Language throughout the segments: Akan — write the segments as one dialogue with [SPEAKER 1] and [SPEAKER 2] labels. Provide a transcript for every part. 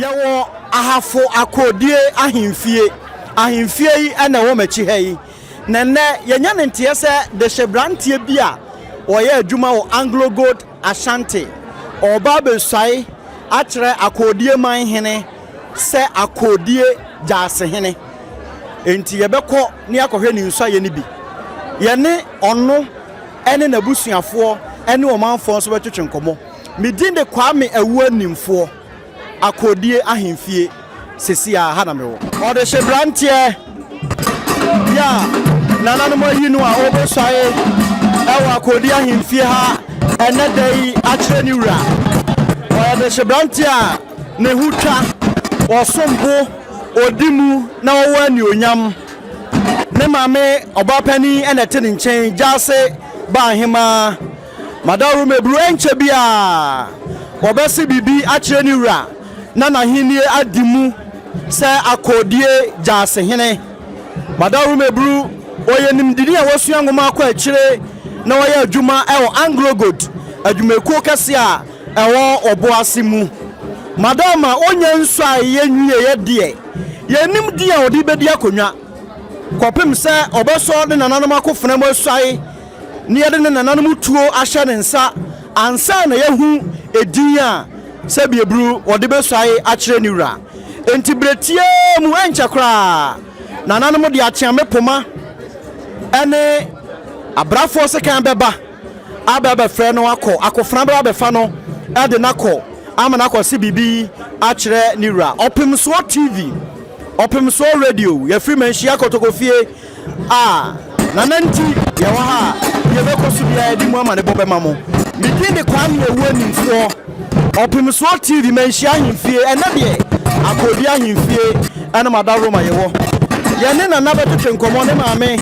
[SPEAKER 1] Yawo ahafo akodie ahemfie yi na wo machi hayi nenne yenya ntie se de hyebrantie bi a oye adwuma wo Anglo Gold Ashanti oba besai akere akodie man hene se akodie jase hene enti yebekọ ne akohwe ni nso ye ne bi ye ne ono ene nabusuafo ene omanfo so betwetwe nkomo medin de Kwame Awu nimfo akodie ahemfie sesia hana mewo ode hyebrantie ya nananom ahinu a oboswae ewa akodie ahemfie ha ene dai akere ni wura ode hyebrantie a ne hutwa osombo odimu na wowani onyam ne mame obapani ene tene nchen jase ba hema madaru mebru enche bia obesi bibi akere ni wura na hinie adimu se akodie jase hene madaru mebru oyenimdini a wasua ngoma akọ akire na waya adwuma ewo Anglo Gold adwumekuo kase a ewo oboase mu madama onye nso a yenwie ye de yenim di a odi bedi akonwa kopem se obeso de nananom akofena mo asuai ne yede ne nananom tuo ahye ne nsa ansa na yehu edin a sebiebru odi besuai akire ni wura enti bretie mu enchakra nananom de achiame poma ene abrafo se kan beba ababa frɛ no akofra beba befa no ade nakɔ amana akɔ CBB akire ni wura opimso TV opimso radio ya free menhia kotokofie nananti ya wa ha ye bekosu bia edi mu amane bobema mo midin de Kwame Awu nimfo opimso TV menhia ahemfie ene de akodie ahemfie ene madaro ma yewo ye ne nana betwetwe nkomo ne maame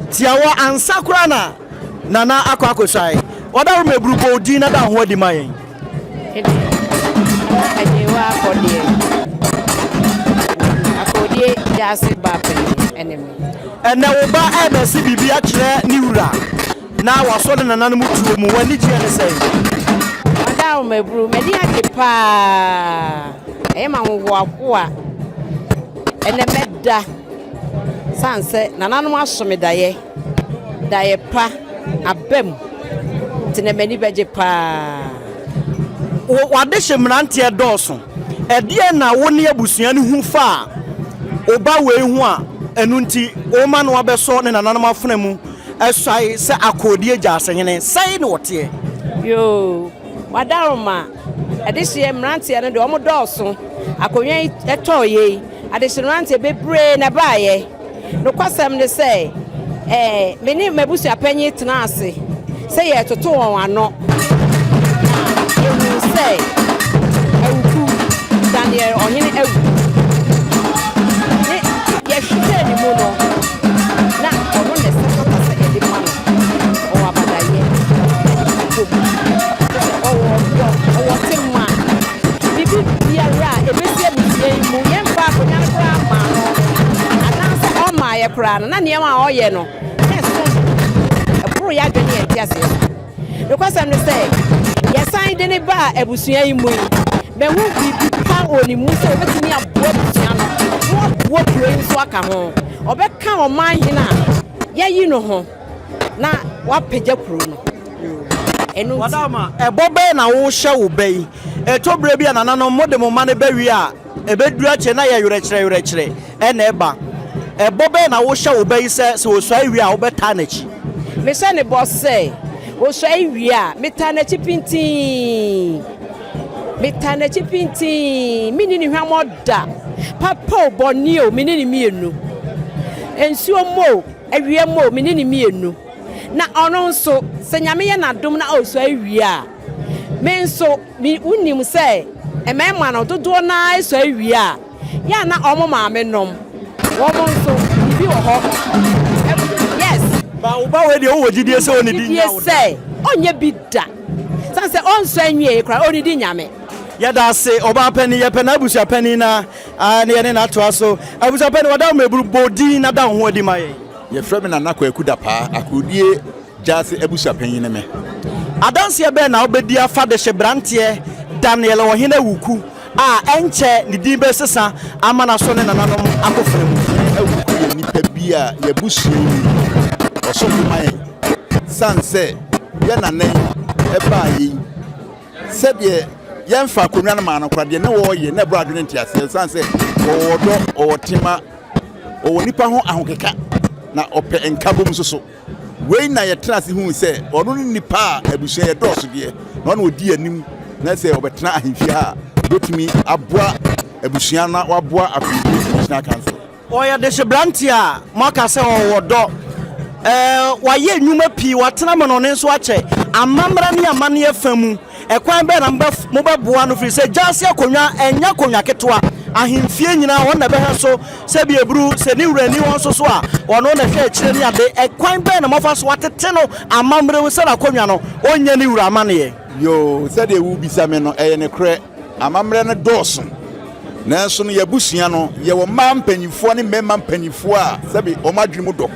[SPEAKER 1] tiawa ansakura na nana akosai odaro mebru bodi na da ho adi mayen
[SPEAKER 2] ajewa akodie jase bapen enemy
[SPEAKER 1] ene wo ba ebe si bibi akire ni wura na waso de nana no mutuo mu wani je ne sei
[SPEAKER 2] odaro mebru medi akepa ma wo akoa ene meda sanse nananom asome daye pa abem tene mani beje pa wade hyemrantie dɔɔso ɛdeɛ na wo ne abusua ne hu fa oba we hu a enu nti o ma no abeso ne nananom afena mu ɛsai se akodie jase hene sai ne wote yo wadaroma ɛde hyemrantie no de ɔmo dɔɔso akonwa ɛtɔye ade hyemrantie bebre na baaye no kwasɛm ne sɛ meni mabusua panyi tena ase sɛ yɛ toto wɔn ano yehu sɛ awuku Daniel ɔhene awu ne yɛhwehwɛ ne mu no na ɔno ne sɛ kɔkɔ sɛ yɛde ma no ɔwɔ abadayɛ ɔwɔ tema bibi biara a ɛbɛsi abusia yi mu yɛmfa akonnwa no koraa ma no anaasɛ ɔma yɛ koraa no na nneɛma a ɔyɛ no na ɛso ɛboro yɛ adwene yɛ nte aseɛ no kwasɛm ne sɛ yɛsan de ne ba abusua yi mu bɛhu bibi pa oni mu sɛ obetumi aboa abusua no na aboa kuro yi nso aka ho ɔbɛka ɔman hene a yɛyi no ho na wapagya kuro no ɛno
[SPEAKER 1] wadama ɛbɔbɛ na wo hyɛ wo bɛyi ɛtɔbrɛ bi a nananom mode mo ma ne bɛwi a ɛbɛduru akyɛ na yɛ yorɛkyerɛ ɛna ɛba ɛbɔbɛ na wo hyɛ wo bɛyi sɛ wosua wi a wobɛta n'akyi
[SPEAKER 2] mehyɛ ne bɔ sɛ wosua wi a meta n'akyi pintin mini ni hwamɔ da papa obɔni o mini ni mienu ensuo mo awie mo mini ni mienu na ɔno nso sɛ nyame yɛ nadom na osua wi a me nso mi unim sɛ ɛmɛma no dodo na esua wi a ya na ɔmo maame nom wɔmo nso bibi wɔ hɔ yes
[SPEAKER 1] ba wo ba we de wo gidie sɛ oni di
[SPEAKER 2] nya wo sɛ onye bi da sanse onsua nwie kra oni di nyame
[SPEAKER 1] yada se oba pani ye pena abusua pani na ne ye na to aso abusua pani wada mebru bodi na da ho adi maye
[SPEAKER 3] ye frɛ me nana kwa akuda pa akodie jase abusua pani ne me adanse
[SPEAKER 1] be na obedi afa de hyebrantie Daniel Ohene Wuku enche ni din be sesa ama na so ne nananom akofere mu
[SPEAKER 3] awuku nipa bia ye busu oso mai sanse ye nanen eba yi sede yemfa konwa na ma no krade ne wo ye na bra adwene ntiase sanse owodo owotima owonipa ho ahokeka na ope enkabom soso wei na ye trase hu se ono nipa abusua ye doso de na ono odi anim na se obetena ahemfie ha betumi aboa abusua na waboa akudi national council
[SPEAKER 1] oya de Hyebranti a maka se owodo waye nnwuma pii watena manone nso ache amamra ne amane afamu ekwan be na mo beboa no firi se jase akonwa enya konwa ketwa ahemfie nyina won na beha so se bi ebru se ni wurani won so so a wono na hwe akire ni ade ekwan be na mofa so watete no amamre wo se na konwa no onya ni wura amane
[SPEAKER 3] yo se de wu bisa me no eye ne kre amamre ne doso nanso no yabusua no ye wo mampanyifo ne memampanyifo a se bi o madwemu do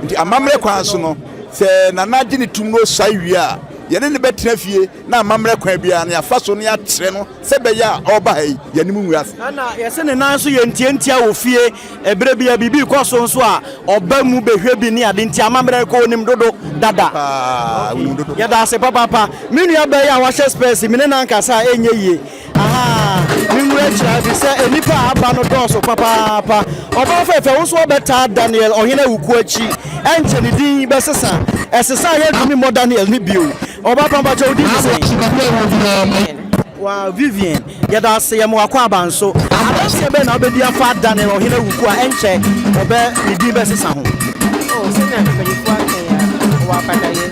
[SPEAKER 3] nti amamre kwan so no se na nagye ne tum no sai a yene ne betena fie na amamre kwan bia na yafa so no ya tre no se be ya oba hai yene mu nwase
[SPEAKER 1] na yese ne nan so ye ntientia wo fie ebere bia bibi ko so nso a oba mu behwe bi ne ade nti amamre ko onim dodo dada ya da se papa minu ya be ya wa share space mine na nkasa enye yie minu echa bi se enipa aba no doso papa oba fefe wo so beta Daniel ohene wuku achi enche ne din be sesa esesa ye dumi mo Daniel ni bio oba pamba cho di se wa Vivian ya da se ya mo akwa abanso adanse be na obedi afa Daniel ohene wuku a enche obe ni din be sesa ho
[SPEAKER 2] se na be ni kwa ya wa padaye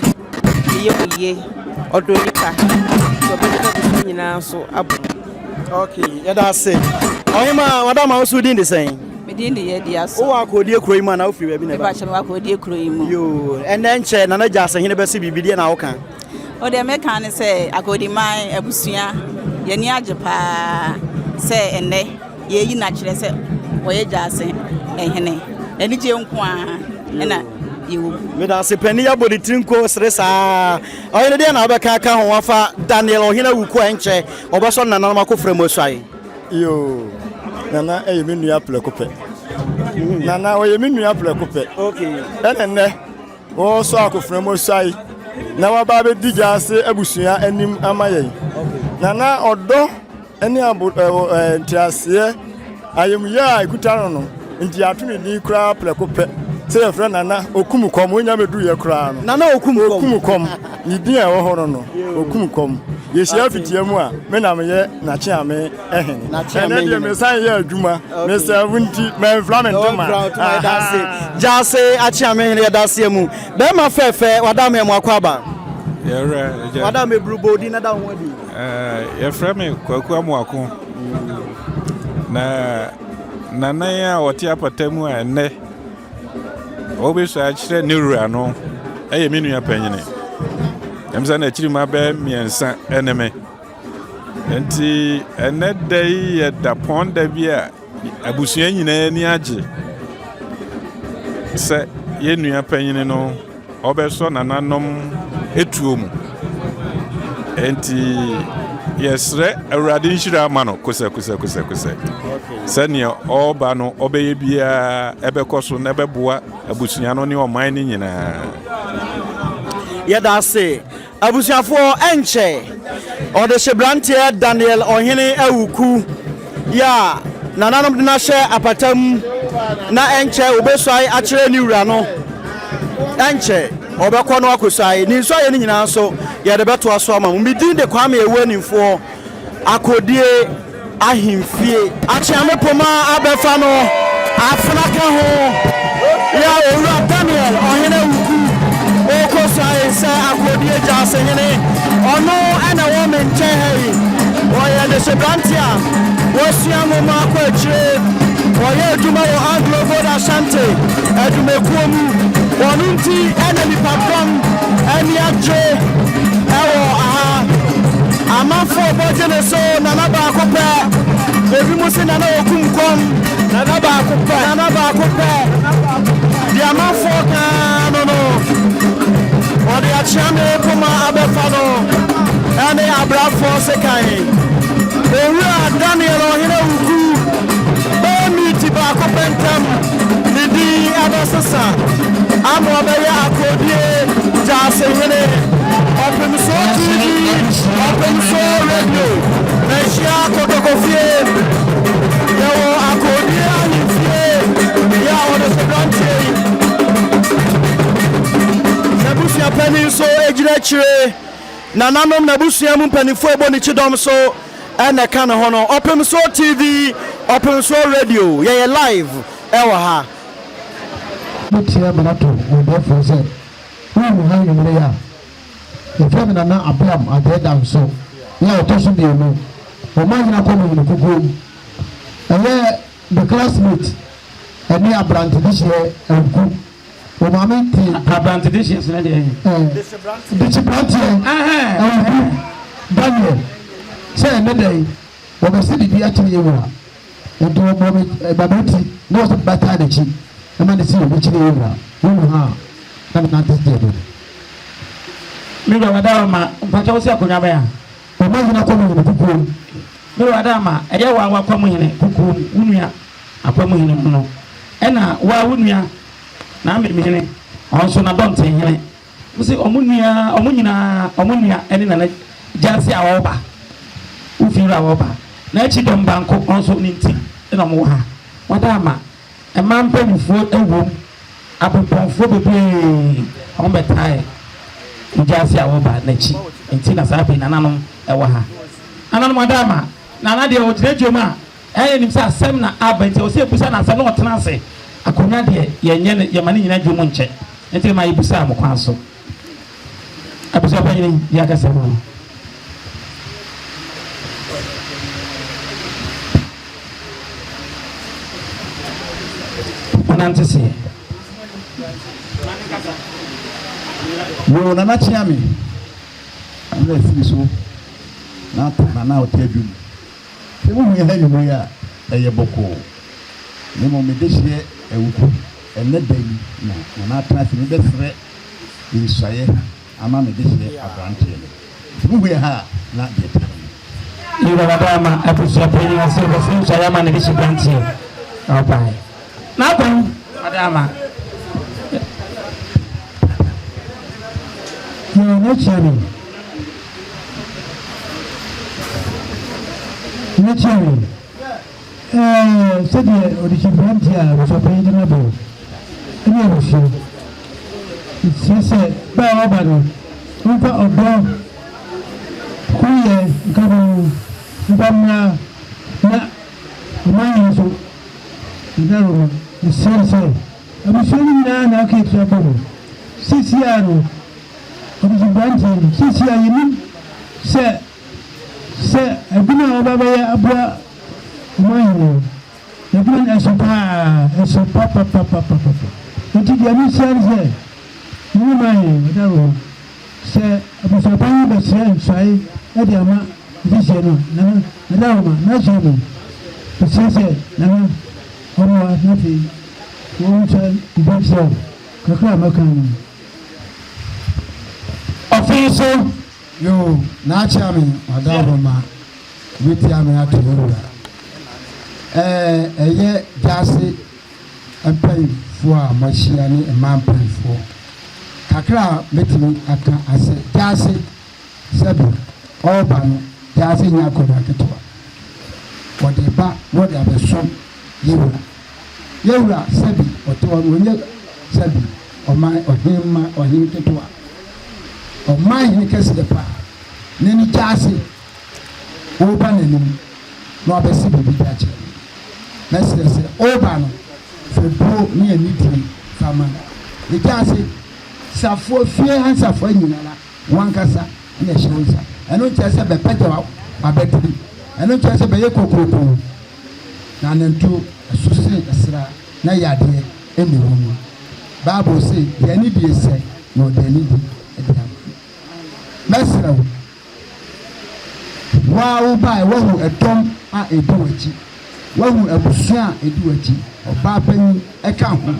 [SPEAKER 2] ye oye odonika so be ko nyina so abu
[SPEAKER 1] okay ya da se ohima wadama osu din de sen
[SPEAKER 2] medin de ye dia so
[SPEAKER 1] o akodi ekuro mu na ofiri ba bi na
[SPEAKER 2] ba che ma akodi ekuro mu
[SPEAKER 1] yo ene nche na na jase hene be se bibidi na woka
[SPEAKER 4] o de meka ne se akodi man abusua ye ni ajepa se ene ye yi na kire se wo ye jase ehene eni je nko a ena yewu
[SPEAKER 1] me da se pani ya body trinko stressa oyene de na obeka ka ho afa Daniel ohene wuku enche oboso na na makofre mo swai
[SPEAKER 5] yo nana eyemi nua plekope nana oyemi nua plekope
[SPEAKER 1] okay
[SPEAKER 5] enenne wo so akofre mo swai na wa ba be dijase abusua anim amaye nana odo eni abu ntiase ayemya ikutaro no nti atuni ni kura plekope se ya friend nana okumukom onya medu ye kura no
[SPEAKER 1] nana okumukom
[SPEAKER 5] ni din e wo horo no okumukom ye shia fitie mu a me na me ye na chi ame ehene na de me san ye adwuma me 70 me inflammation ma
[SPEAKER 1] jase achi ame ye dase mu be ma fefe wada me mu akwaba
[SPEAKER 6] ye
[SPEAKER 1] wada me brubodi na da ho adi
[SPEAKER 6] ye frame kwaku amuako na nana ya wote apatamu a ne obeso akire ne rura no eye menu ya panyine emza na akiri ma be miensa eneme enti ene dai ye da ponda bia abusua nyina ni age se ye nua panyine no obeso nananom etuo mu enti yesre awurade nhyira ma no kose sania oba no obeye bia ebekoso na ebeboa abusua no ne oman ni nyina
[SPEAKER 1] yeda se abusuafo enche ode Hyebranti Daniel ohene awuku ya nananom de na hye apatam na enche obesoi akire ni wura no enche obekọ no akosai ni so ye ni nyina so ye de beto aso ama mu bidin de kwame ewu anifo akodie ahimfie achiame poma abefa no afuna ka ho ya owura Daniel ohene wuku okosai se akodie jase hene ono ana wo menche hei oye de Hyebranti a wosiamo ma kwa akire oye aduma wo Anglo-Gold Ashanti adumekuomu wonunti enemy patron eni aje ewo aha amafo bojene so nana ba akope ebi musi nana okumkom nana ba akope di amafo ka no odi achiame poma abefano ene abrafo sekai ewura ne yɛrɛ ɔhene wuku bɛɛmi ti baako pɛntɛm ne din abɛsesa ama ɔbɛyɛ akodie gyaase hene ɔpemso tv ɔpemso radio na hyia kotokofie yɛwɔ akodie ahemfie yɛ a wɔde sɛ brantie yi n'abusua panin nso gyina akyire nananom n'abusua mu mpanimfoɔ ɛbɔ ne kyidɔm so ɛna ɛka ne ho no ɔpemso tv ɔpemso radio yɛyɛ live ɛwɔ ha
[SPEAKER 7] mutia manato wɔbɛfo sɛ wɔn ha nwumere ya yɛfrɛ me nana abraham adɛɛda nso yɛ a ɔtɔ so mmienu ɔma nyina kɔ mu kukuo ɛyɛ the classmate ɛne abrante de hyɛ awuku ɔmaame nti
[SPEAKER 8] abrante de hyɛ sene deɛ
[SPEAKER 7] dikyi branteɛ awuku daniel sɛ ɛne dɛ wɔbɛsɛ biribi akyerɛ yɛ wura nti wɔbɔ babati na wɔsɛ bataa n'akyi ɛma ne si wɔbɛkyerɛ yɛ wura wɔmu ha na menante deɛ do
[SPEAKER 8] mewura wada ma mpakyɛ wo sɛ akonnwa bɛn a
[SPEAKER 7] ɔma nyina kɔ mu kukuo
[SPEAKER 8] mewura wada ma ɛyɛ wa wakɔ mu hene kukuo wo nua akɔ mu hene mu no ɛna wa wo nua na amem hene ɔnso na dɔnte hene wo sɛ ɔmo nyinaa ɔmo nua ɛne nana gyase a wɔba wo fi wura a wɔba na akyi dɔm banko ɔnso ne nti ɛna ɔmo wɔ ha wada ma ɛma mpanimfoɔ ɛwom apempɔnfoɔ bebree ɔmo bɛtae gyase a wɔba n'akyi nti na saa bɛyi nananom ɛwɔ ha nananom wada ma nana deɛ ɔgyina dwom a ɛyɛ nim sɛ asɛm na aba nti ɔsɛ ebusa na asɛm na ɔtena ase akonnwa deɛ yɛnyɛ ne yɛma ne nyinaa dwom nkyɛ nti ma yɛbusa mo kwan so abusua panyini yɛ akasa mu ɔnante seɛ
[SPEAKER 3] yo nana kyea me ana afiri so na ata nana ɔte adwum sɛ wohu yɛ ha nwumere yi a ɛyɛ bɔkɔɔ ne mmom mede hyɛ awuku ɛnɛ da yi na nana atena ase mebɛserɛ nsuayɛ ama mede hyɛ aberanteɛ no sɛ wohu yɛ ha a na deɛ tara no
[SPEAKER 8] yɛwura wada ma abusua panyin ase bɛsɛ nsuayɛ ama ne de hyɛ branteɛ ɔbae na akwan wada ma
[SPEAKER 7] n'ekyirɛ sɛdeɛ ɔde kyi branteɛ a wɔsɔpanyin gyina bɔ ɛne abusuo sie sɛ baa wɔba no wɔmfa ɔdɔ koyɛ nka ho mfa mmra na ɔmanyɛ nso ɛdaro no ɛsiane sɛ abusua no nyinaa na aka atua bɔ no sisia no ɔde branteɛ no sisia yɛnim sɛ adwuma a wɔbɛbɛyɛ aboa ɔmanyɛ no adwuma no ɛso paa ɛso papapapapapa nti deɛ mesia no sɛ nyɛmayɛ ɛdaro sɛ abusuapan bɛsrɛ nsuae ɛde ama ɛfihyɛ no nana ɛdaro ma n'akyerɛ mu ɛsɛ sɛ nana ɔmoa na afei wɔn nsa ibɛkyerɛ kakra a maka no
[SPEAKER 8] ɔfii so
[SPEAKER 7] yo n'akyerɛ me ɔdaro ma wetia me ato wura ɛyɛ gyase mpanyinfoɔ a mahyia ne mmaa mpanyinfoɔ kakra a mɛtumi aka ase gyase sɛbi ɔreba no gyase nyɛ akonnwa ketewa wɔde ba na wɔde abɛso yɛwura sɛbi ɔte hɔ no wɔnyɛ sɛbi ɔhene ketewa ɔman hene kɛseɛ paa n'ani gyase ɔreba n'anim na ɔbɛsi biribi de akyerɛ mɛsrɛ sɛ ɔreba no fɛbuo ne anidie fama gyase safoɔ fie hansafoɔ nyinara wankasa ne ɛhyɛ wo nsa ɛno nkyerɛ sɛ bɛpɛgya wabɛtiri ɛno nkyerɛ sɛ bɛyɛ kokoroko na nantuo ɛso se ɛsra na yɛ adeɛ ɛne wɔ mu bible se deɛ ani die sɛ na ɔde ani di ɛde ama mɛsrɛ wo waa wo bae wahu ɛdɔm a ɛdi w'akyi wahu abusua a ɛdi w'akyi ɔbaa panyin ɛka ho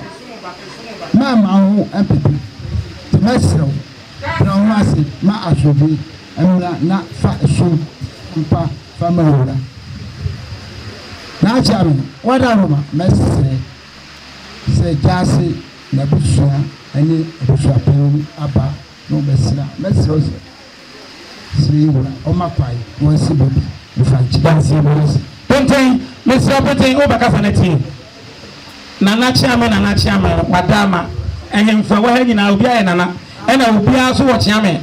[SPEAKER 7] mɛma ho ɛmpepe mɛsrɛ wo na ho ase ma asobi mmra na fa som mpa fa ma wura na chame wada roma mesre se jase na busua ani busua pen aba no mesra mesro sri wura o mapai won si bobi ufanchi dansi bosi
[SPEAKER 8] Penten mesra penten o baka fanati na chame wadama ehemfa wa nyina obi aye nana ena obi aso wo chiame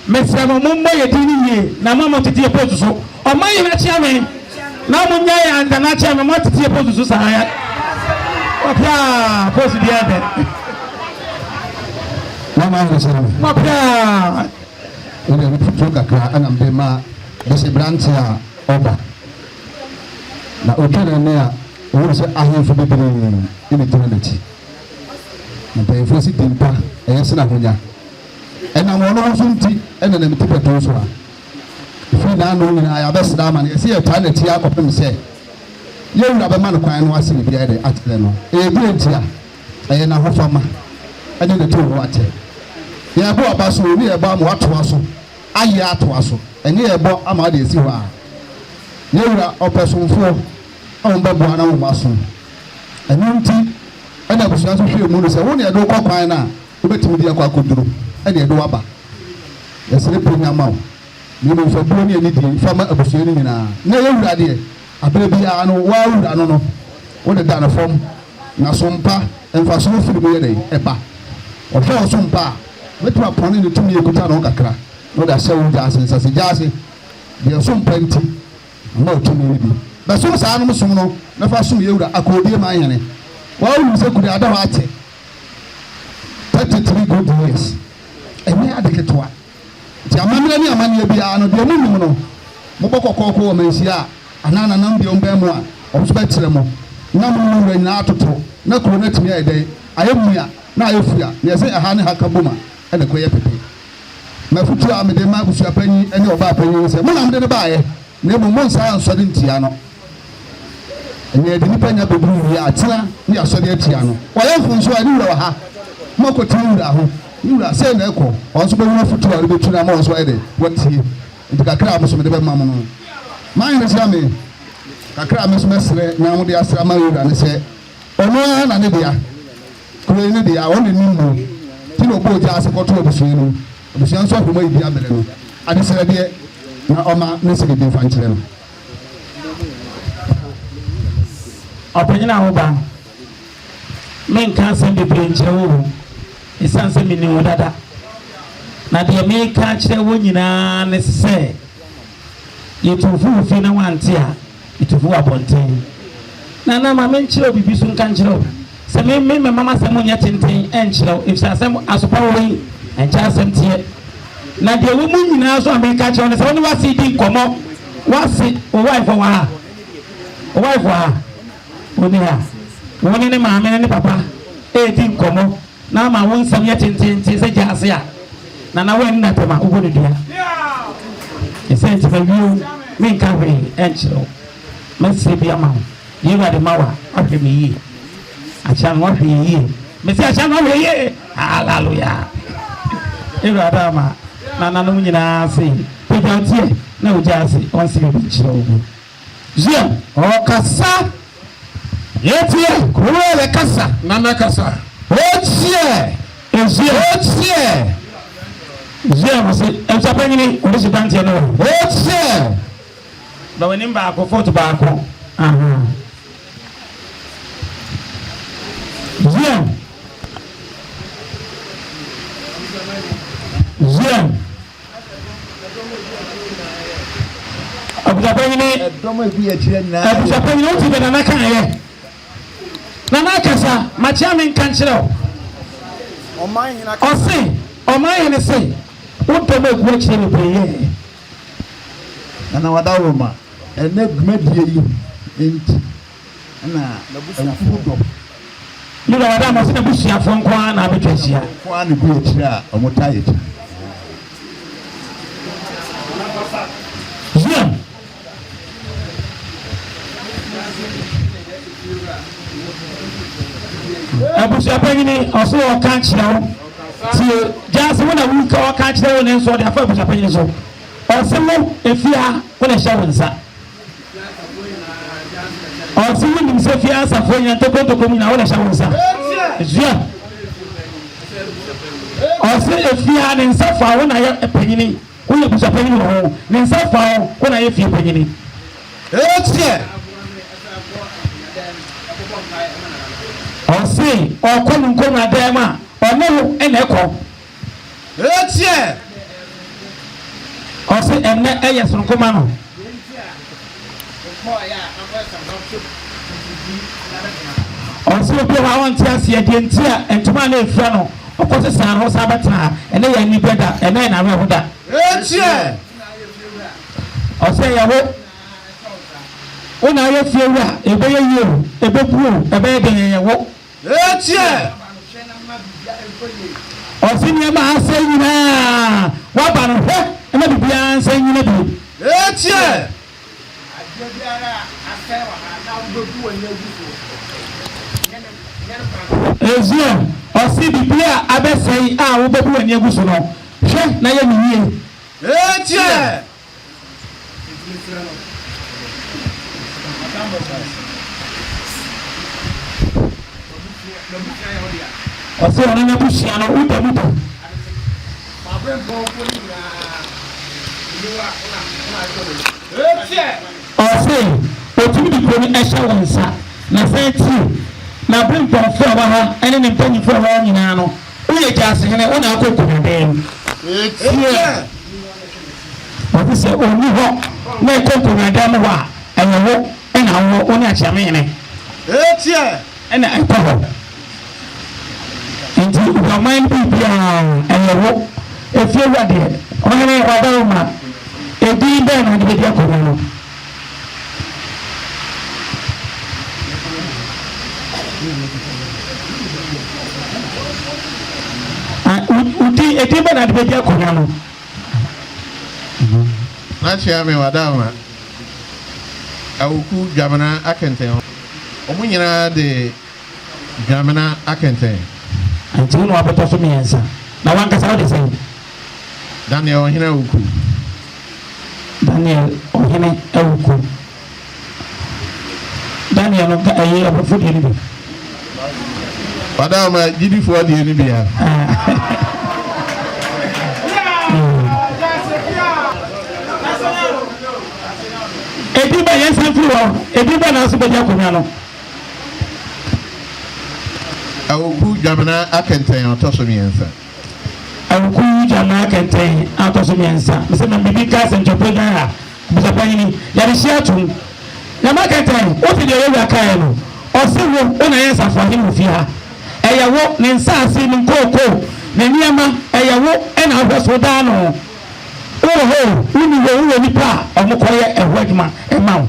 [SPEAKER 8] mesra mo mmọ ye dini ye na mama tete potu so o man ye na chiame na mo nya ya anda na chiame mo tete potu so sa ya opia posu di ade
[SPEAKER 7] na ma ho sere
[SPEAKER 8] opia
[SPEAKER 7] ene mi futu kakra ana mbe ma dese brantia oba na okere ne a o se ahemfo bebre ni tena lati na payefo si timpa eyese na honya ena mo no so nti ena na metipa to so a fi na no nyina ya besda ma ne se ya ta na ti akopem se ye wura be ma no kwan no ase bi ade atele no e bi ntia eye na hofama ene ne to ho ate ya bo abaso ni e ba mo ato aso aye ato aso ene e bo ama de esi ho a ye wura opesonfo on ba bo ana wo maso ene nti ene busuan so hwe mu no se wo ne e do kwakwan na obetimi di akwa koduro ene e do aba yesere penya mawo ni mo fa bo ni ani di fa ma abusuan ni nyina na ye wura de abere bi a no wa wura no wo de da na fom na sompa emfa so firi mo ye dai eba o hwe sompa wetu apone ni tumi ekuta no kakra no da sewu ja asensa se ja ase de sompa nti ma tumi ni bi ba so sa no som no na fa som ye wura akodi ma yene wa wuru se kudi ada wa ate 33 good years emi adeketwa ti amamira ni amane bi a no de mu num no mo bokokoko wo mansia anana nam bi omba mu a o so betre mo na mo wura na atoto na kuro na timi ayedai ayemua na ayefua na yese aha ne haka boma ene koye pepe mafutu amede ma busua panyi ene oba panyi se mo na amede ba ye na mo nsa ansode ntia no ene de nipa nya bebru ya atena ni asode atia no waye funso ani wura wa ha mo ko ti wura ho wura se na ekọ onso be wura futu a be tuna mo onso ayede watie ndikakra mo so mede be ma mo no man ne sia me kakra me so mesre na mo de asra ma wura ne se ono na ne dia kuro ne dia won ni mu ti no bo ja se ko to obusu no obusu nso ahoma ibi abele no ade sere de na oma ne se de fa nkyere no
[SPEAKER 8] opanyina ho ba men kan se be nkyere wo isan se mi ni wo dada na de me ka kyere wo nyina ne se yetufu fi na wante a yetufu abonten na ma men kyere obibi so nkan kyere se me mama se mo nya tenten en kyere if sa se asopa wo en kya asem tie na de wo mu nyina so America kyere ne se woni wasi di nkomo wasi o wife wa o wife wa woni ha woni ne ma me ne papa e di nkomo na ma won sam nya tenten se gya ase a na wen na tema wo ni dia ese nti fa wi me nka hwe en kyere mesi bi ama yi wa de mawa ahwe mi yi achan wa hwe yi mesi achan wa hwe yi hallelujah ewa dama na no nyina se pejantie na uja se on se bi kyerɛ ogu zia o kasa yetie kuwe kasa na kasa otie zia mo se ensapanyini o se dantie no otie ba wani ba ko foto ba ko aha zia abusapanyini uti be na kan ye na kasa machia men kan kyerɛ o man hina se wonto me ku kyerɛ me peye
[SPEAKER 3] na wadawo ma ene gmadie yi enti na bufudo
[SPEAKER 8] ni na wadawo se busia fo nko na betwasia
[SPEAKER 3] kwa ne ku kyerɛ a omotaye
[SPEAKER 8] zia abusapanyini oso o kan kyerɛ wo tie jase wona wu ka o kan kyerɛ wo ne nso de afa abusapanyini so ɔse mo efia wona hyɛ wo nsa ɔsi yi nim sɛ fie asafo nyina ntokotoko mu na wɔn ahyɛ wɔn nsa zua ɔsi efia ne nsa fa wɔn na yɛ panyini wɔn yɛ busa panyini wɔ hɔ ne nsa fa wɔn na yɛ fie panyini.
[SPEAKER 9] etie
[SPEAKER 8] ɔsi ɔkɔ ne nkɔm na dan mu a ɔne wo ɛna ɛkɔ.
[SPEAKER 9] etie
[SPEAKER 8] ɔsi ɛnɛ ɛyɛ sonkoma no. ɔsi obi wa wɔn ti aseɛ deɛ nti a ntoma na efura no ɔkɔ sisan no ɔsan bɛtena ɛnɛ yɛ ni bɛ da ɛnɛ yɛ n'ahɔ ɛho da.
[SPEAKER 9] etie
[SPEAKER 8] ɔsi ɛyɛ ho wɔn na ayɛ fie wura ebe yɛ yie o ebe bu o ebe yɛ den yɛ wo.
[SPEAKER 9] etie
[SPEAKER 8] ɔsi nneɛma asɛ nyinaa waba no hwɛ ɛna bibiara nsɛ nyina bi.
[SPEAKER 9] etie
[SPEAKER 8] ezio ɔsi bibi a abɛsɛn a wobɛbu w'ani agu so no hwɛ na yɛ ne yie.
[SPEAKER 9] etie
[SPEAKER 8] ɔsi ɔno n'abusua no wuta wuta. ɔsi otumi di kuro no ɛhyɛ wɔn nsa na fɛn ti na abiri mpɔnfo a wɔ ha ɛne ne mpanyinfo a wɔ ha nyinaa no woyɛ gyaasehene wɔn na akɔ nkonnwa mu.
[SPEAKER 9] etie
[SPEAKER 8] ɔsi sɛ oni hɔ na ɛkɔ nkonnwa mu hɔ a ɛyɛ wo ɛna awɔ wɔn ne akyerɛmɛnyɛnɛ
[SPEAKER 9] etie
[SPEAKER 8] ɛna ɛtɔ hɔ nti ɔman bibiara ɛyɛ wo efie wadeɛ ɔhene ɔbɛn ma edi bɛn na ɔde bɛdi akonnwa no. Udi edi bɛn na ɔde bɛdi akonnwa no.
[SPEAKER 9] n'akyia mi wadama awoku dwamena akɛntɛn ɔmo nyinaa de dwamena akɛntɛn.
[SPEAKER 8] Nti wɔn abɛtɔ so mmiɛnsa na wankasa ɔde sɛn.
[SPEAKER 9] Daniel ɔhene awoku.
[SPEAKER 8] Daniel ɔhene awoku. Daniel no ɛyɛ ɔbɛfo deɛ no bi.
[SPEAKER 9] wadama gyidifoɔ deɛ no bi ya.
[SPEAKER 8] Edi ba yɛn san firi hɔ edi ba na nso bɛdi akonnwa no.
[SPEAKER 9] awoku dwamena akɛntɛn ɔtɔ so mmiɛnsa.
[SPEAKER 8] Awoku dwamena akɛntɛn atɔ so mmiɛnsa mesɛ na bibi ka asɛ ntwɛpɛ dwan a busapanyini yɛde hyia atom na ma akɛntɛn wote deɛ yɛwura kaeɛ no ɔse wo na yɛ nsafoahene wɔ fie ha ɛyɛ wo ne nsaase ne nkookoo ne nneɛma ɛyɛ wo ɛna ahwɛ so daa no woho woni wɔ nipa a ɔmo kɔyɛ ɛho adwuma ɛma wo.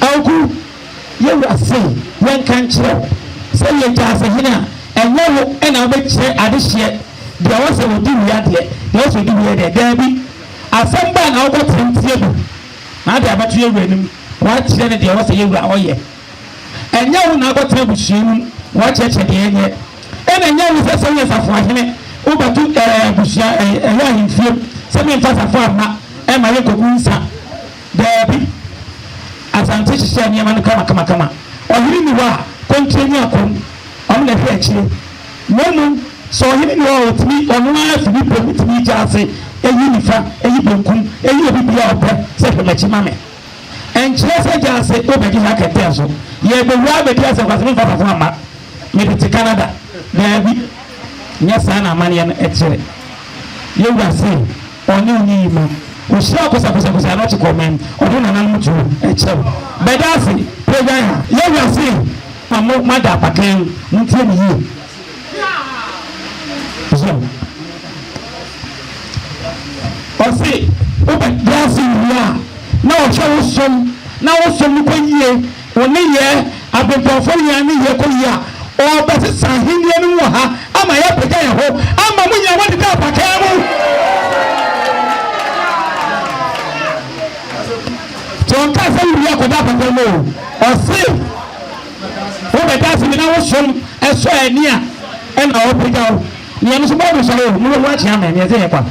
[SPEAKER 8] Awoku yɛwura se yɛnka nkyerɛ wo sɛ yɛ gyaasehene a ɛnyɛ wo ɛna wobɛkyerɛ adehyeɛ deɛ wɔ sɛ wɔdi wia deɛ deɛ wɔ sɛ wɔdi wia deɛ daabi asɛm baa na wobɔ tentie bi na ade abɛto yɛwura anim wakyerɛ no deɛ wɔ sɛ yɛwura ɔyɛ ɛnyɛ wo na abɔtena abusua mu wakyerɛkyerɛ deɛ ɛnyɛ ɛna ɛnyɛ wo sɛ sɛ woyɛ safoahene wobɛto abusua ɛyɛ ahemfie sɛ memfa safo ama ɛma yɛkɔgu nsa daabi asante hyehyɛ nneɛma no kama ɔhene ni hɔ a kɔntie ne akɔm ɔmo na ɛhwɛ akyire na mmom sɛ ɔhene ni hɔ a ɔtumi ɔno ara firi pɛm tumi gya ase ɛyi nifa ɛyi benkum ɛyi obi bia ɔpɛ sɛ hwɛmɛkyi ma me ɛnkyerɛ sɛ gya ase wobɛgye ha kɛntɛn so yɛbɛwura bɛdi asɛ kwasɛ memfa safo ama mede te Canada daabi nyɛ saa na amanneɛ no ɛkyerɛ yɛwura se ɔne ɔne yi ma ohyia kosakosakosa na ɔkye kɔmɛn ɔde nananom to ɛkyɛw bɛda ase pɛgyan ha yɛwura se ma mo mada apakan ntie ne yie ɔse wobɛda ase wie a na ɔhwɛ wo som na wo som no kɔ yie wo ne yɛ abempɔnfo nyinaa ne yie kɔ yie a ɔbɛsesa ahenniɛ no mu wɔ ha ama yɛpagya yɛ ho ama mo nyina wɔdeda apakan mu tonka sɛ wuri akɔda apakan mu o ɔse wobɛda ase bi na wo som ɛsɔ ani a ɛna ɔpagya wo nea no so bɔɔdo sɔre o mo wɔ akyea ma ɛneɛ sɛ yɛ kwa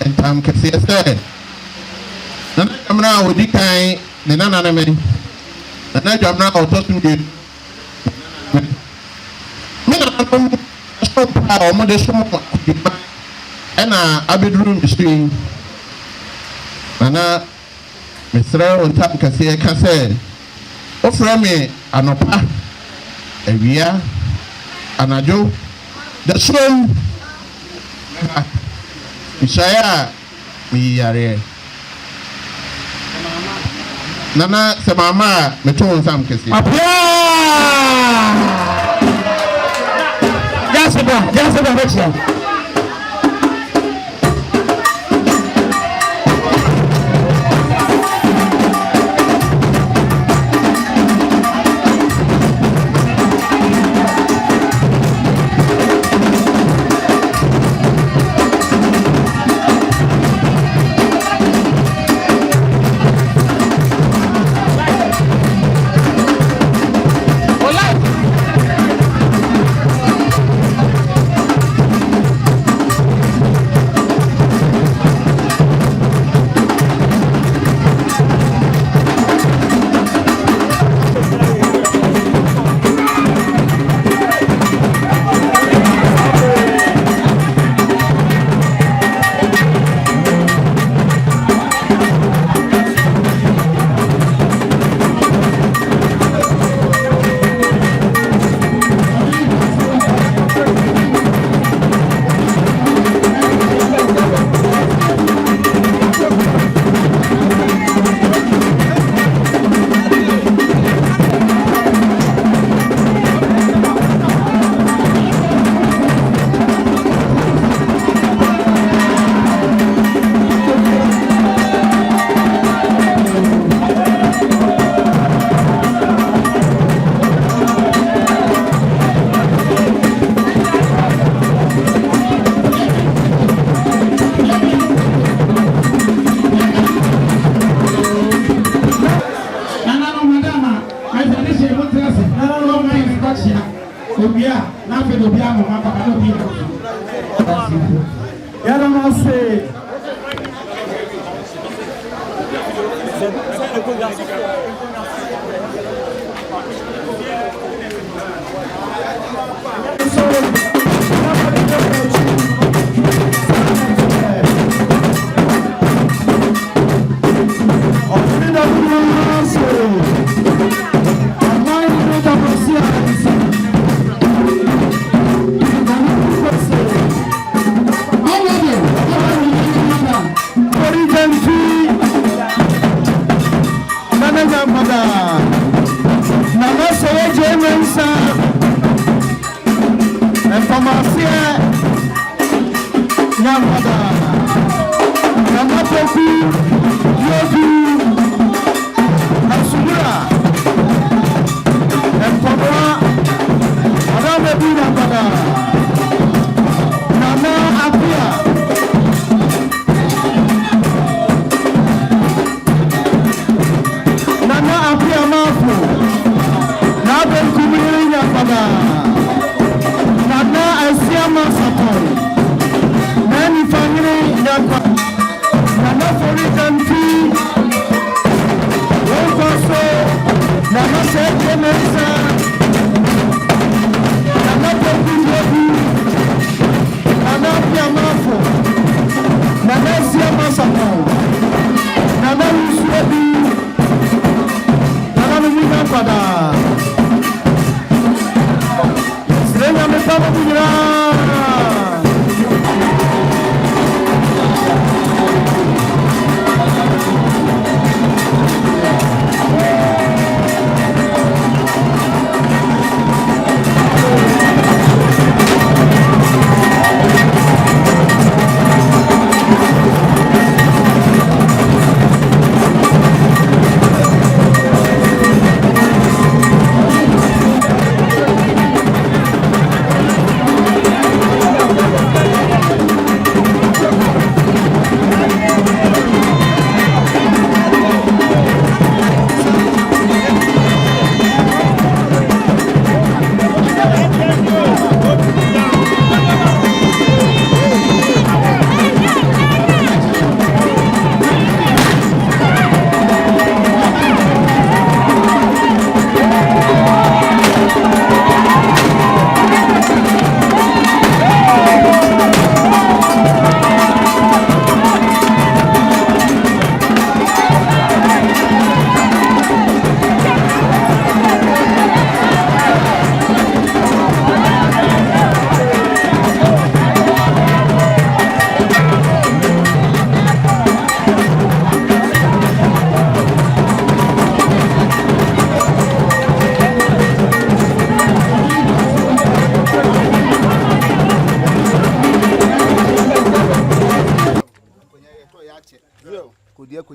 [SPEAKER 9] entam kɛseɛ sɛ nana adwamena a ɔdi kan ne nana ne me nana adwamena a ɔtɔ so mmienu me nananom so pa a ɔmode som adwuma ɛna abɛduru me so yi nana mesrɛ wo ntam kɛseɛ ka sɛ wofrɛ me anɔpa awia anadwo da som Ishaya mi yare nana sɛ mama meto wo nsam kɛseɛ
[SPEAKER 8] Jaseba bɛkyia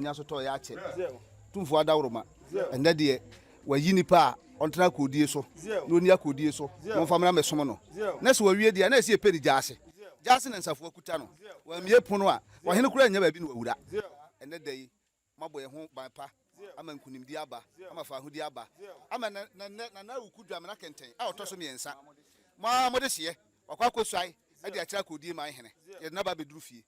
[SPEAKER 10] nya so to ya ache tumfo adawroma enne de wayi nipa ontena kodie so na oni akodie so mo famra mesom no na se wawie de na se epedi jaase na nsafo akuta no wa mie pono a wa hene kura nya ba bi no wura enne de yi mabɔ ye ho banpa ama nkunimdi aba ama fa ahudi aba ama na ukudwa na kenten a otoso miensa ma mo de hye wakwa kosai e de akira kodie man hene ye na ba beduru fie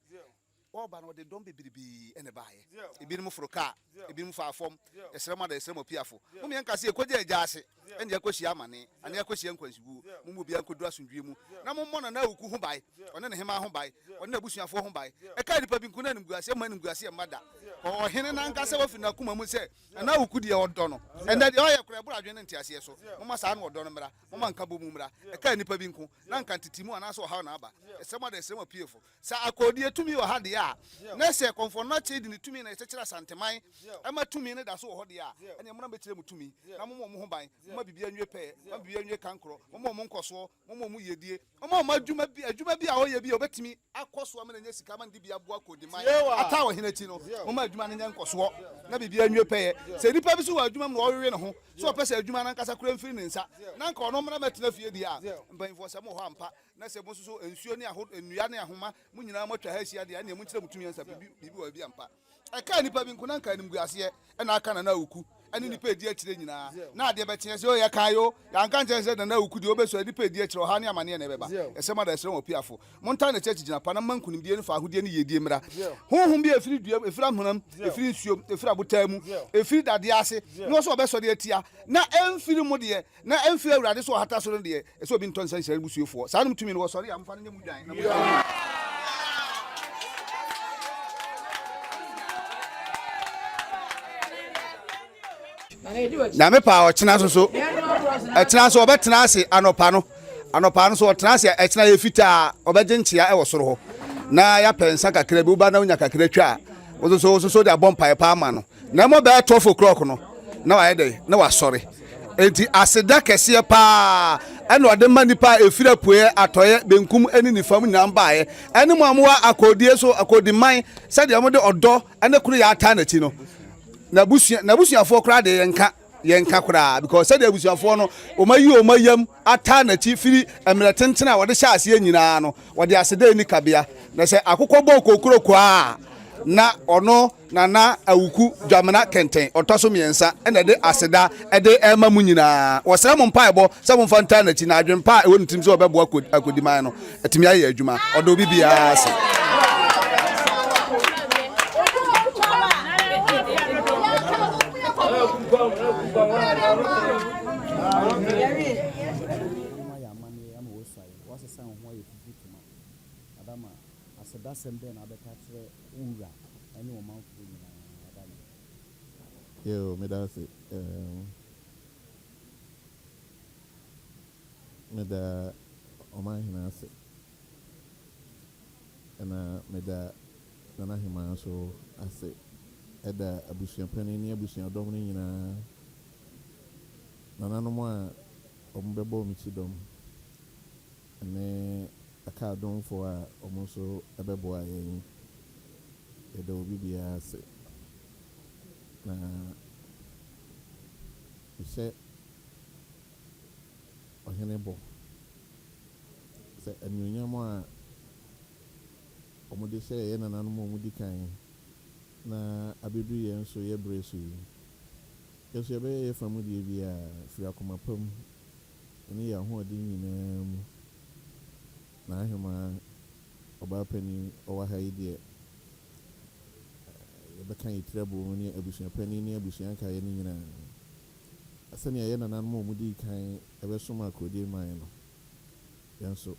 [SPEAKER 10] oba no de dom bebiribi ene baaye ebi mu froka ebi mu fa afom esrema da esrema piafo mo me nka se ekogye jaase ene yakoshi amane ane yakoshi nkwansigu mo mu bia nkodu asundwie mu na mo mo na uku ho bae one ne hema ho bae one na busuafo ho bae e ka dipa bi nkuna nim guase ma nim guase mada o hene na nka se wafi na kuma mu se na uku de odo no ene de oye kura bura adwene ntiase so mo ma sa na odo no mra mo ma nka bomu mra e ka nipa bi nku na nka titimu ana so ha na aba esrema da esrema piafo sa akodie tumi o ha de na se konfo na che di ni tumi na chechira santeman ama tumi ne da so ho de a ene mo na betire mu tumi na mo ho ban mo bibia nwe pe mo bibia nwe kankro mo nkoso mo yedie mo adwuma bi a ho ye bi obetimi akoso am na nya sika ma ndi bia bo akodiman ata wo hene chi no mo adwuma ne nya nkoso na bibia nwe pe se nipa bi so wa adwuma mo owewe ne ho so pese adwuma na nkasa kura mfiri ne nsa na nka ono mra metena fie di a mbanfo se mo ho ampa na se mo so ensuo ne aho enua ne ahoma mo nyina mo twa ha hia de na mo ntire mutumi ansa bibi wa bi ampa aka nipa bi nkuna nka nim guase na aka na uku ani nipa edi akire nyina na ade betie se o ye kan yo ya nka nche se na uku de obeso nipa edi akire ha ne amane na beba esema da esema opiafo monta na church gina pa na mankunim die no fa ahodie ne yedie mra honhom bi efiri dua efiri ahonam efiri nsuom efiri abotamu efiri dade ase no so obeso de atia na emfiri mu de na emfiri awurade so hata so de eso bi nton san share busuefo sa num tumi no so re amfa ne mu dwan na na me pa o chena so chena so obetena ase anopa no so otena ase chena ye fita obegenchia e wo soro ho na ya pensa kakra bi uba na unya kakra twa so de abompa pa ama no na mo be 12 o'clock no na wa yede na wa sore enti aseda kese pa eno ode manipa efira pue atoye benkum eni ni fam nyam baaye eni mo amwa akodie so akodiman se de mo de odo ene kuru ya ata na chi no na busuafo kra de yenka kra because said busuafo no omayam ata na chi firi emretentena wode sha ase nyina no wode aseda ni kabea na se akokọ bo kokoro kwa na ono na awuku dwamena kenten otoso miensa ene de aseda ede ema mu nyina wosere mo mpa ebo se mo fanta na chi na adwempa e wonu tim se obebo akodiman no etimi aye adwuma odo bibia ase
[SPEAKER 9] Yo, me da se me da oma hina se na me da na hima so ase eda abusuapani ni abusuadom ni nyina nananom a ombebo mi chidom ne aka domfo a omo so ebebo ayen eda obi bia se na ise ohene bo se anuonyam a omo de se ye nananom omo di kan na abedu ye nso ye bresu yeso ye be ye famu die bia fi akoma pam ni ya ho odi nyina mu na ahema oba pani owa ha yi die bekan itrebo ni abusuan pani ni abusuan ka ye ni nyina asani ye nanan mo mudi kan ebesom akodi man no yanso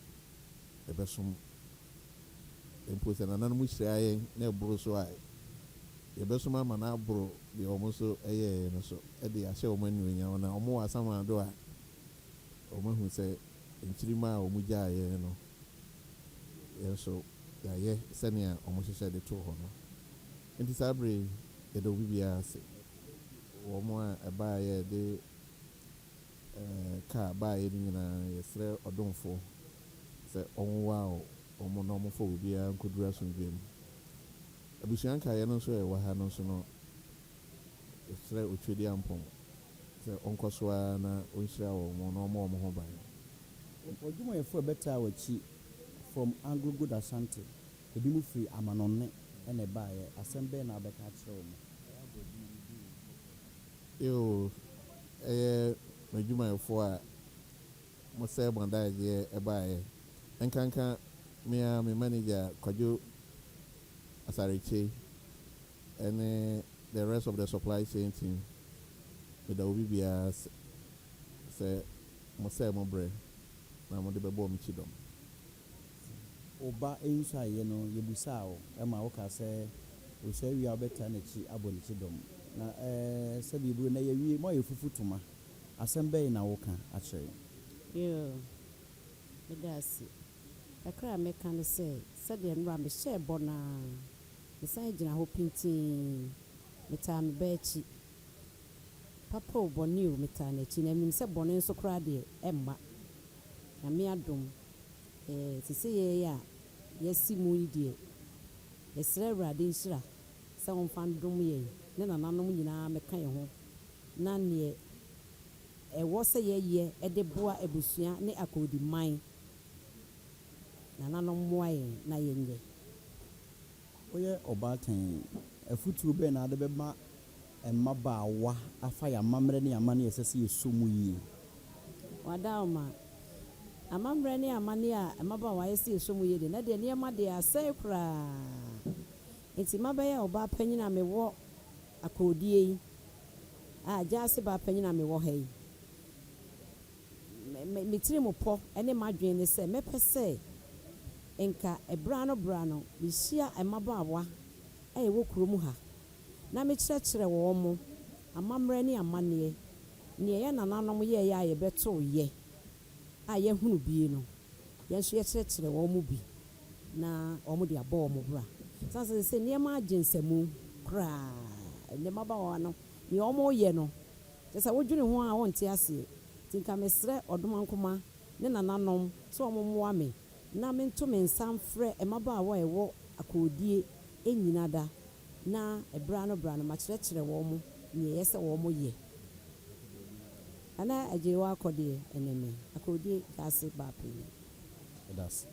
[SPEAKER 9] ebesom emposa nanan mu hiraye na ebro so ai ebesom ama na abro de omo so eye no so e de ahye omo anunya na omo wasama do a omo hu se nchirima omo jaaye no yanso ya ye sania omo hye de to ho no enti sabre e do bibia se omo a eba ye de ka ba ye ni na yesre odonfo se omo wa omo no omo fo bibia nkudura so ndwem abusuanka yɛ no nso ɛwɔ ha no nso no ɛsrɛ otwedi ampɔn sɛ ɔnkɔ so a na ɔnhyira wɔn na ɔma wɔn ho ban.
[SPEAKER 1] Odwumayɛfoɔ bɛtaa w'akyi from Anglo Good Asante ebi mu firi Amanɔne ɛna ɛbaeɛ asɛm bɛɛ na abɛka akyerɛ wɔn.
[SPEAKER 9] Yo ɛyɛ m'adwumayɛfoɔ a mo sɛ bɔndagyeɛ ɛbaeɛ nkanka me manager Kwadwo Asareche and the rest of the supply chain team with the Obibia say Mose Mobre na mo de bebo mi chidom
[SPEAKER 1] Oba ensa ye no yebusa o e ma wo ka se o se wi abeta na chi abɔ ni chidom na se bibu na ye wi mo ye fufutuma asɛm bɛyi na wo ka akyerɛ
[SPEAKER 2] yo medasi akra meka ne sɛ sɛdeɛ no a mehyɛ bɔ na mesan gyina hɔ pintin metaa me bɛakyi papa o bɔne o metaa n'akyi na menim sɛ bɔne nso koraa deɛ ɛmma na me adom sisi yɛ a yɛsi mu yi deɛ yɛsrɛ Awurade nhyira sɛ wɔmfa ndom yɛn ne nananom nyinaa meka yɛn ho na neɛ ɛwɔ sɛ yɛyɛ ɛde boa abusua ne akɔdiman nananom mmoa yɛn na yɛnyɛ.
[SPEAKER 1] Woyɛ ɔbaatan afutuo bɛɛ na ade bɛma mmabaawa afa yɛ amammerɛ ne amane ɛsɛ sɛ yɛso mu yie.
[SPEAKER 2] Wadaoma amammerɛ ne amane a mmabaawa ayɛ sɛ yɛso mu yie de na deɛ nneɛma deɛ asɛe koraa nti mabɛyɛ ɔbaa panyin a mewɔ akɔdie yi a gyaase baa panyin a mewɔ ha yi metiri mu pɔ ne madwene ne sɛ mɛpɛ sɛ nka bra no mehyia mmabaawa a yɛwɔ kurom ha na mekyerɛkyerɛ wɔn mo amammerɛ ne amanneɛ nea yɛ nananom yɛyɛ a yɛbɛtoo yɛ a yɛhunu bie no yɛn nso yɛkyerɛkyerɛ wɔn mo bi na wɔn de abɔ wɔn bra sanse sɛ nneɛma agye nsɛmu koraa nneɛma baawa no nea wɔn yɛ no kyɛ sɛ wodwene ho a wɔnte aseɛ nti nka mesrɛ ɔdoma nkoma ne nananom sɛ wɔn mmoa me na mento me nsa mfrɛ mmabaawa a ɛwɔ akɔdie nyina da na bra no makyerɛkyerɛ wɔn mo nea ɛyɛ sɛ wɔn mo yɛ ana agye wɔ akɔdeɛ ɛnɛmɛ akɔdie gyaase baape.
[SPEAKER 1] That's